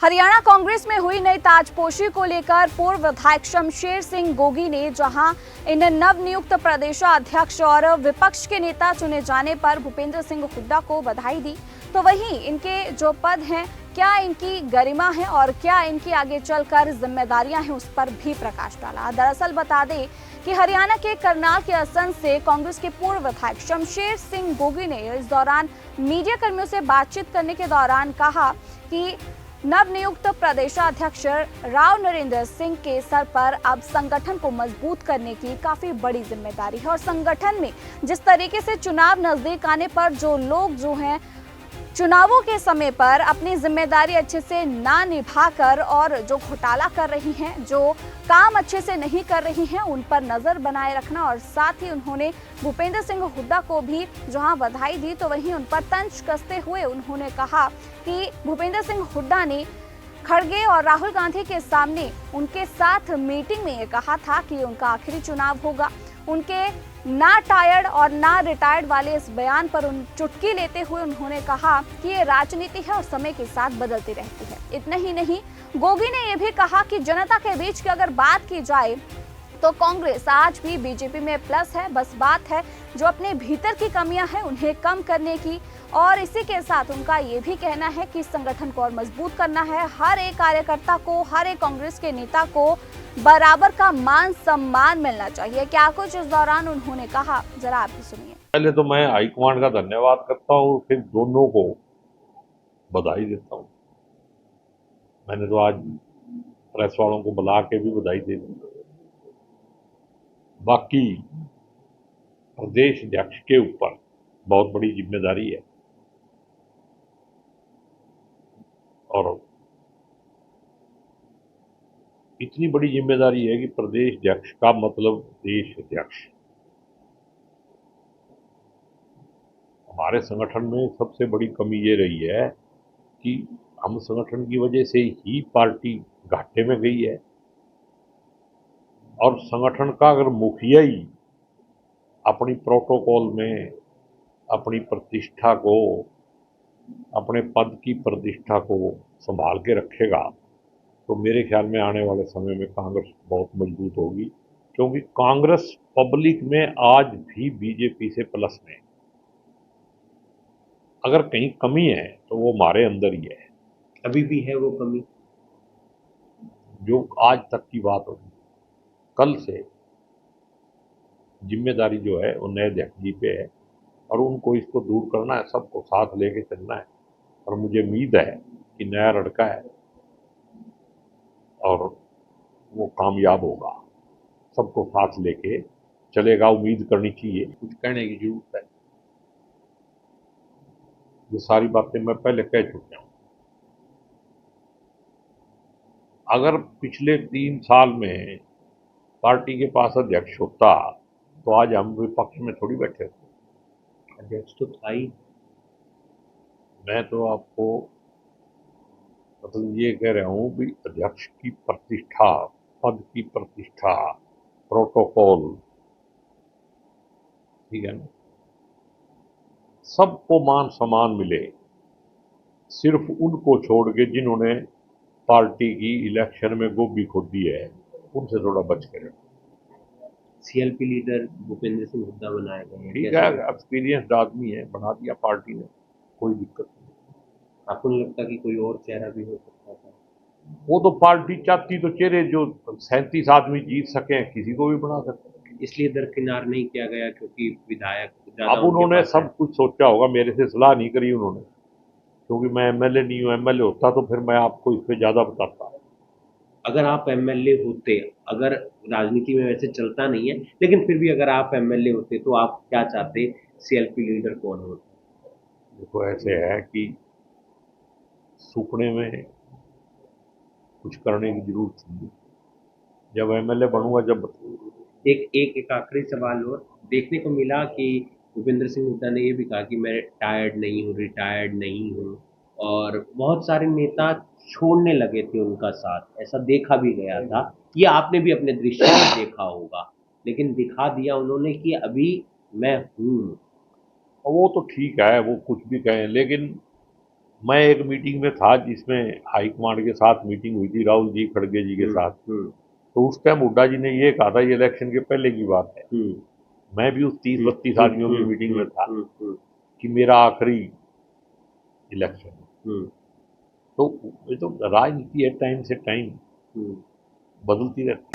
हरियाणा कांग्रेस में हुई नई ताजपोशी को लेकर पूर्व विधायक शमशेर सिंह गोगी ने जहां इन नवनियुक्त प्रदेशाध्यक्ष और विपक्ष के नेता चुने जाने पर भूपेंद्र सिंह हुड्डा को बधाई दी, तो वहीं इनके जो पद हैं, क्या इनकी गरिमा है और क्या इनकी आगे चलकर जिम्मेदारियां हैं, उस पर भी प्रकाश डाला। दरअसल बता दें कि हरियाणा के करनाल के असंध से कांग्रेस के पूर्व विधायक शमशेर सिंह गोगी ने इस दौरान मीडिया कर्मियों से बातचीत करने के दौरान कहा कि नवनियुक्त प्रदेशाध्यक्ष राव नरेंद्र सिंह के सर पर अब संगठन को मजबूत करने की काफी बड़ी जिम्मेदारी है और संगठन में जिस तरीके से चुनाव नजदीक आने पर जो लोग जो हैं चुनावों के समय पर अपनी जिम्मेदारी अच्छे से ना निभाकर और जो घोटाला कर रही हैं, जो काम अच्छे से नहीं कर रही हैं, उन पर नजर बनाए रखना और साथ ही उन्होंने भूपेंद्र सिंह हुड्डा को भी जहां बधाई दी, तो वहीं उन पर तंज कसते हुए उन्होंने कहा कि भूपेंद्र सिंह हुड्डा ने खड़गे और राहुल गांधी के सामने उनके साथ मीटिंग में ये कहा था कि उनका आखिरी चुनाव होगा। उनके ना टायर्ड और ना रिटायर्ड वाले इस बयान पर चुटकी लेते हुए उन्होंने कहा कि ये राजनीति है और समय के साथ बदलती रहती है। इतना ही नहीं, गोगी ने यह भी कहा कि जनता के बीच की अगर बात की जाए तो कांग्रेस आज भी बीजेपी में प्लस है, बस बात है जो अपने भीतर की कमियां हैं उन्हें कम करने की। और इसी के साथ उनका ये भी कहना है कि संगठन को और मजबूत करना है, हर एक कार्यकर्ता को, हर एक कांग्रेस के नेता को बराबर का मान सम्मान मिलना चाहिए। क्या कुछ इस दौरान उन्होंने कहा, जरा आप भी सुनिए। पहले तो मैं हाईकमांड का धन्यवाद करता हूँ, फिर दोनों को बधाई देता हूँ। मैंने तो आज प्रेस वालों को बुला के भी बधाई दे दी। बाकी प्रदेश अध्यक्ष के ऊपर बहुत बड़ी जिम्मेदारी है और इतनी बड़ी जिम्मेदारी है कि प्रदेश अध्यक्ष का मतलब देश अध्यक्ष। हमारे संगठन में सबसे बड़ी कमी ये रही है कि हम संगठन की वजह से ही पार्टी घाटे में गई है और संगठन का अगर मुखिया ही अपनी प्रोटोकॉल में अपनी प्रतिष्ठा को, अपने पद की प्रतिष्ठा को संभाल के रखेगा तो मेरे ख्याल में आने वाले समय में कांग्रेस बहुत मजबूत होगी, क्योंकि कांग्रेस पब्लिक में आज भी बीजेपी से प्लस में। अगर कहीं कमी है तो वो हमारे अंदर ही है। अभी भी है वो कमी, जो आज तक की बात होगी, कल से जिम्मेदारी जो है वो नए अध्यक्ष जी पे है और उनको इसको दूर करना है, सबको साथ लेके चलना है। और मुझे उम्मीद है कि नया लड़का है और वो कामयाब होगा, सबको साथ लेके चलेगा, उम्मीद करनी चाहिए। कुछ कहने की जरूरत है, ये सारी बातें मैं पहले कह चुका हूँ। अगर पिछले 3 साल में पार्टी के पास अध्यक्ष होता तो आज हम विपक्ष में थोड़ी बैठे होते। अध्यक्ष तो था ही। मैं तो आपको मतलब ये कह रहा हूँ कि अध्यक्ष की प्रतिष्ठा, पद की प्रतिष्ठा, प्रोटोकॉल, ठीक है ना, सबको मान सम्मान मिले, सिर्फ उनको छोड़ के जिन्होंने पार्टी की इलेक्शन में गोभी खोदी है उनसे थोड़ा बच कर। सीएलपी लीडर भूपेंद्र सिंह हुड्डा बनाए गए हैं, ठीक है, एक्सपीरियंस्ड आदमी है, बना दिया पार्टी ने, कोई दिक्कत नहीं। आपको नहीं लगता कि कोई और चेहरा भी हो सकता था? वो तो पार्टी चाहती तो चेहरे जो 37 आदमी जीत सके किसी को भी बना सकते, इसलिए दरकिनार नहीं किया गया क्योंकि विधायक अब उन्होंने सब कुछ सोचा होगा, मेरे से सलाह नहीं करी उन्होंने, क्योंकि मैं एमएलए नहीं हूँ। एमएलए होता तो फिर मैं आपको इस पे ज्यादा बताता। अगर आप एमएलए होते, अगर राजनीति में वैसे चलता नहीं है लेकिन फिर भी अगर आप एमएलए होते तो आप क्या चाहते, सीएलपी लीडर कौन होता? देखो ऐसे है कि सूखने में कुछ करने की जरूरत थी, जब एमएलए बनूंगा जब। एक आखिरी सवाल और, देखने को मिला कि भूपेंद्र सिंह हुड्डा ने ये भी कहा कि मैं टायर्ड नहीं हूँ, रिटायर्ड नहीं हूँ, और बहुत सारे नेता छोड़ने लगे थे उनका साथ, ऐसा देखा भी गया था। ये आपने भी अपने दृष्टि में देखा होगा, लेकिन दिखा दिया उन्होंने कि अभी मैं हूँ। वो तो ठीक है, वो कुछ भी कहें, लेकिन मैं एक मीटिंग में था जिसमें हाईकमांड के साथ मीटिंग हुई थी, राहुल जी खड़गे जी के साथ। तो उस टाइम हुड्डा जी ने ये कहा था, ये इलेक्शन के पहले की बात है, मैं भी उस 30-32 आदमियों की मीटिंग में था, कि मेरा आखिरी इलेक्शन है। तो ये तो राजनीति है, टाइम से टाइम बदलती रहती है।